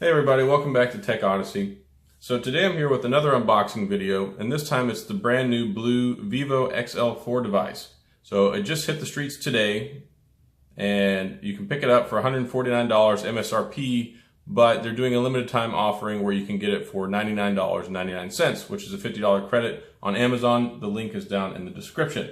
Hey everybody, welcome back to TechOdyssey. So today I'm here with another unboxing video, and this time it's the brand new BLU VIVO XL4 device. So it just hit the streets today, and you can pick it up for $149 MSRP, but they're doing a limited time offering where you can get it for $99.99, which is a $50 credit on Amazon. The link is down in the description.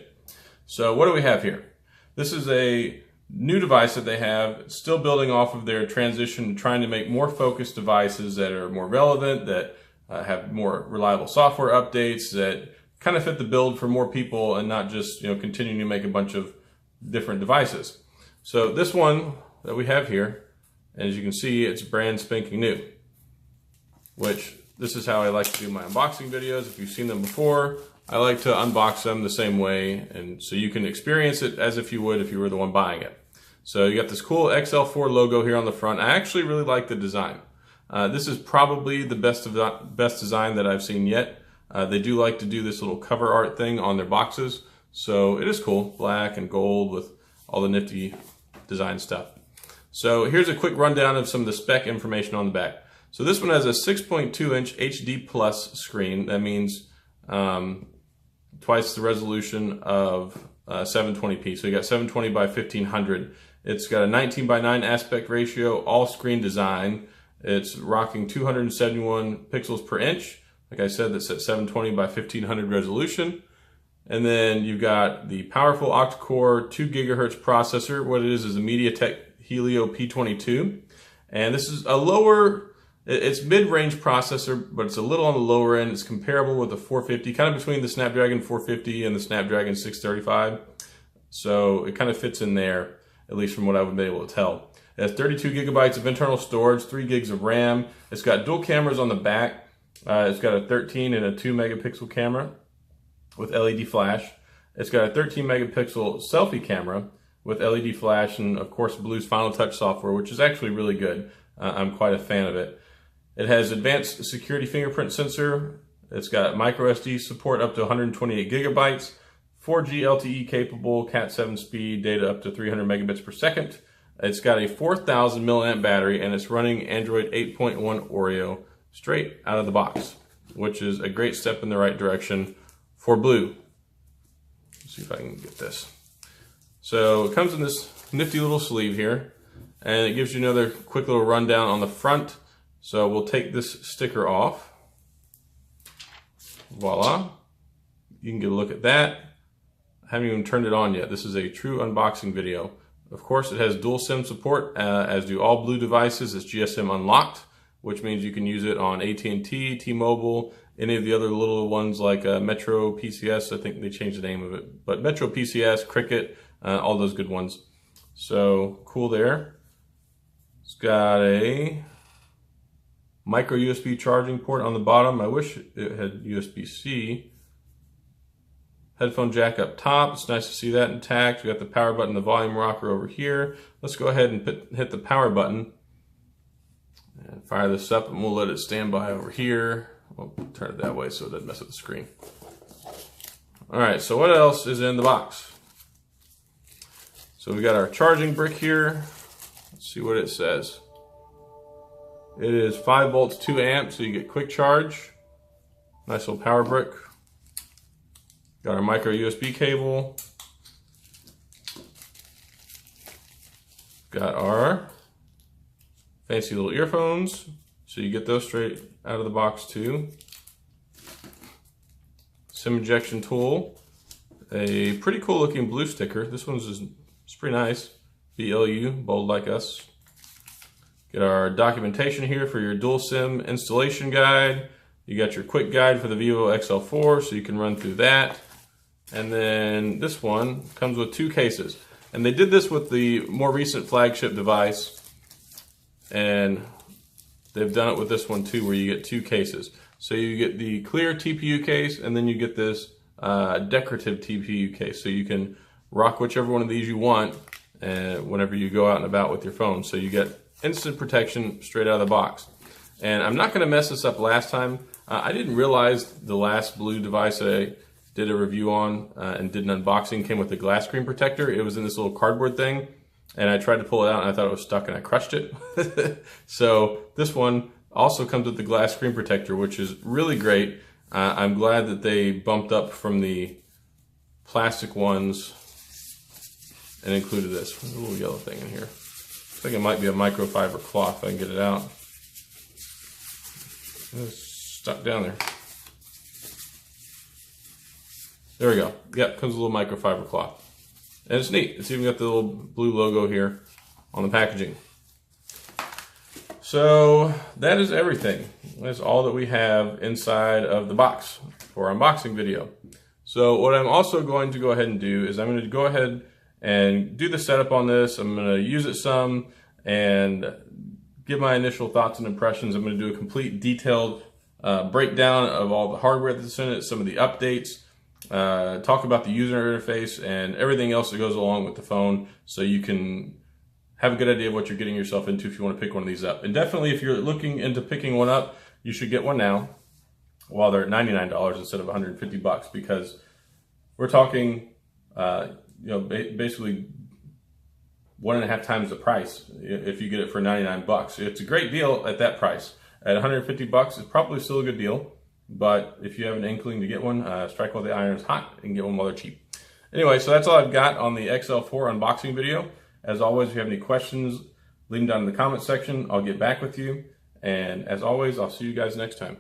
So what do we have here? This is a new device that they have, still building off of their transition, trying to make more focused devices that are more relevant, that have more reliable software updates, that kind of fit the build for more people and not just continuing to make a bunch of different devices. So this one that we have here, as you can see, it's brand spanking new, which this is how I like to do my unboxing videos. If you've seen them before, I like to unbox them the same way, and so you can experience it as if you would if you were the one buying it. So you got this cool XL4 logo here on the front. I actually really like the design. This is probably the best design that I've seen yet. They do like to do this little cover art thing on their boxes, so it is cool, black and gold with all the nifty design stuff. So here's a quick rundown of some of the spec information on the back. So this one has a 6.2-inch HD plus screen. That means twice the resolution of 720p. So you got 720 by 1500. It's got a 19 by 9 aspect ratio, all screen design. It's rocking 271 pixels per inch. Like I said, that's at 720 by 1500 resolution. And then you've got the powerful octa-core 2 gigahertz processor. What it is a Mediatek Helio P22. And this is a lower, it's mid-range processor, but it's a little on the lower end. It's comparable with the 450, kind of between the Snapdragon 450 and the Snapdragon 635. So it kind of fits in there, at least from what I would be able to tell. It has 32 gigabytes of internal storage, 3 gigs of RAM. It's got dual cameras on the back. It's got a 13 and a 2 megapixel camera with LED flash. It's got a 13 megapixel selfie camera with LED flash and, of course, BLU's Final Touch software, which is actually really good. I'm quite a fan of it. It has advanced security fingerprint sensor. It's got micro SD support up to 128 gigabytes, 4G LTE capable, Cat 7 speed, data up to 300 megabits per second. It's got a 4,000 milliamp battery, and it's running Android 8.1 Oreo straight out of the box, which is a great step in the right direction for BLU. Let's see if I can get this. So it comes in this nifty little sleeve here, and it gives you another quick little rundown on the front. So we'll take this sticker off. Voila. You can get a look at that. I haven't even turned it on yet. This is a true unboxing video. Of course, it has dual SIM support, as do all BLU devices. It's GSM unlocked, which means you can use it on AT&T, T-Mobile, any of the other little ones like Metro PCS. I think they changed the name of it. But Metro PCS, Cricket, all those good ones. So cool there. It's got a micro USB charging port on the bottom. I wish it had USB-C. Headphone jack up top. It's nice to see that intact. We got the power button, the volume rocker over here. Let's go ahead and hit the power button and fire this up, and we'll let it stand by over here. We'll turn it that way so it doesn't mess up the screen. All right, so what else is in the box? So we got our charging brick here. Let's see what it says. It is 5 volts, 2 amps, so you get quick charge. Nice little power brick. Got our micro USB cable. Got our fancy little earphones, so you get those straight out of the box too. SIM ejection tool. A pretty cool looking BLU sticker. This one's it's pretty nice. BLU, bold like us. Get our documentation here for your dual SIM installation guide. You got your quick guide for the VIVO XL4, so you can run through that. And then this one comes with 2 cases. And they did this with the more recent flagship device, and they've done it with this one too, where you get 2 cases. So you get the clear TPU case, and then you get this decorative TPU case. So you can rock whichever one of these you want whenever you go out and about with your phone. So you get instant protection straight out of the box. And I'm not going to mess this up last time. I didn't realize the last BLU device that I did a review on and did an unboxing came with a glass screen protector. It was in this little cardboard thing. and I tried to pull it out and I thought it was stuck and I crushed it. So this one also comes with the glass screen protector, which is really great. I'm glad that they bumped up from the plastic ones and included this. There's a little yellow thing in here. I think it might be a microfiber cloth if I can get it out. It's stuck down there. There we go. Yep, comes with a little microfiber cloth. And it's neat. It's even got the little blue logo here on the packaging. So that is everything. That's all that we have inside of the box for our unboxing video. So what I'm also going to go ahead and do is I'm going to go ahead and do the setup on this. I'm going to use it some and give my initial thoughts and impressions. I'm going to do a complete detailed breakdown of all the hardware that's in it, some of the updates, talk about the user interface and everything else that goes along with the phone, so you can have a good idea of what you're getting yourself into if you want to pick one of these up. And definitely if you're looking into picking one up, you should get one now while they're at $99 instead of $150, because we're talking basically 1.5 times the price if you get it for 99 bucks. It's a great deal at that price. At 150 bucks, it's probably still a good deal, but if you have an inkling to get one, strike while the iron's hot and get one while they're cheap. Anyway, so that's all I've got on the XL4 unboxing video. As always, if you have any questions, leave them down in the comment section. I'll get back with you. And as always, I'll see you guys next time.